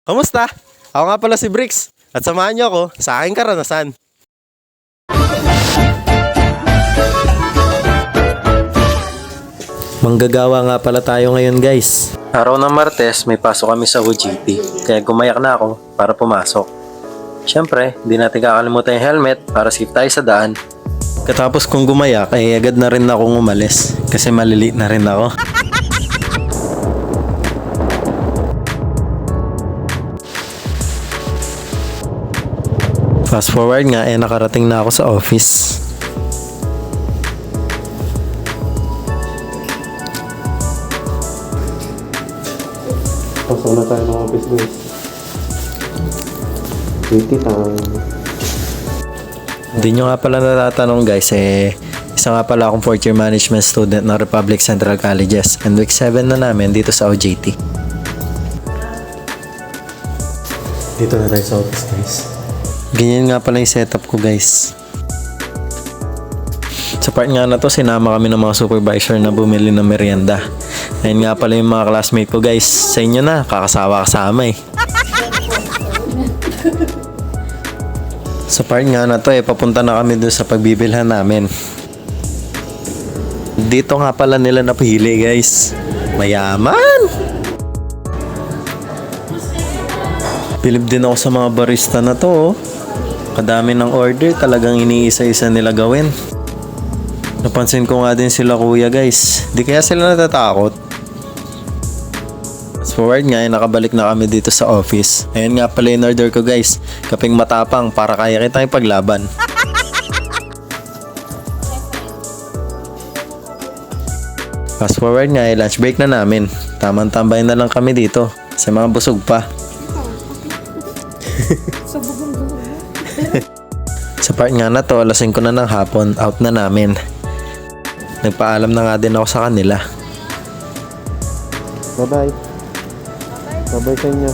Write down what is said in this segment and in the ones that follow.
Kamusta? Ako nga pala si Bricks at samahan niyo ako sa aking karanasan. Manggagawa nga pala tayo ngayon guys. Araw ng Martes may pasok kami sa OJT kaya gumayak na ako para pumasok. Siyempre, di natin kakalimutan yung helmet para safe tayo sa daan. Katapos kong gumayak ay agad na rin akong umalis kasi maliliit na rin ako. Fast forward nga nakarating na ako sa office. Pasok na tayo ng office guys. Waiting time. Hindi nyo nga pala natatanong guys isa nga pala akong 4th year management student ng Republic Central Colleges and week 7 na namin dito sa OJT. Dito na tayo sa office guys. Ganyan nga pala yung setup ko guys. Sa part nga na to, sinama kami ng mga supervisor na bumili ng merienda. Ayun nga pala yung mga classmate ko guys. Sa inyo na, kakasawa kasama eh. Sa part nga na to papunta na kami doon sa pagbibilhan namin. Dito nga pala nila napili guys. Mayaman! Bilib din ako sa mga barista na to oh. Kadami ng order, talagang iniisa-isa nila gawin. Napansin ko nga din sila kuya guys. Di kaya sila natatakot. Fast forward nga nakabalik na kami dito sa office. Ayun nga pala yung order ko guys. Kaping matapang para kaya kita ipaglaban. Fast forward nga lunch break na namin. Tamang tambay na lang kami dito. Sa mga busog pa. Sa part nga na to, alas 5 na ng hapon, out na namin. Nagpaalam na nga din ako sa kanila. Bye-bye. Bye-bye sa inyo.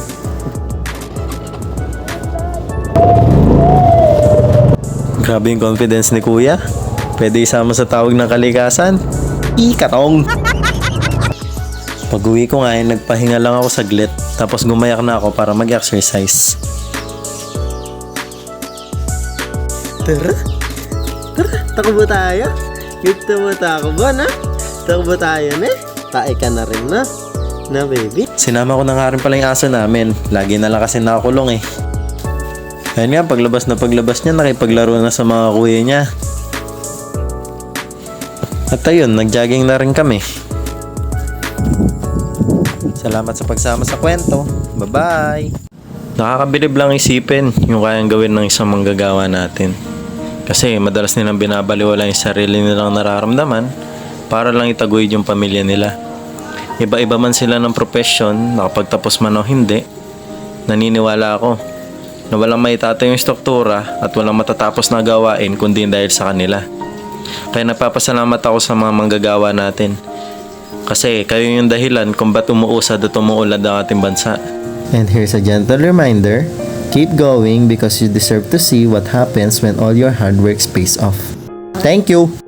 Grabe yung confidence ni kuya. Pwede isama sa tawag ng kalikasan. Ikatong! Pag-uwi ko nga nagpahinga lang ako saglit. Tapos gumayak na ako para mag-exercise. Tara, takbo tayo. Gusto mo takbo na? Takbo tayo na. Tae ka na rin na baby. Sinama ko na nga rin pala yung aso namin. Lagi na lang kasi nakakulong eh. Ayun nga, paglabas niya, nakipaglaro na sa mga kuya niya. At ayun, nag-jogging na rin kami. Salamat sa pagsama sa kwento. Bye-bye! Nakakabilib lang isipin yung kayang gawin ng isang manggagawa natin. Kasi madalas nilang binabaliwala yung sarili nilang nararamdaman para lang itaguyod yung pamilya nila. Iba-iba man sila ng profesyon, nakapagtapos man o hindi, naniniwala ako na walang maitatayo yung struktura at walang matatapos na gawain kundi dahil sa kanila. Kaya nagpapasalamat ako sa mga manggagawa natin. Kasi kayo yung dahilan kung ba't umuusad at umuulad ang ating bansa. And here's a gentle reminder, keep going because you deserve to see what happens when all your hard work pays off. Thank you!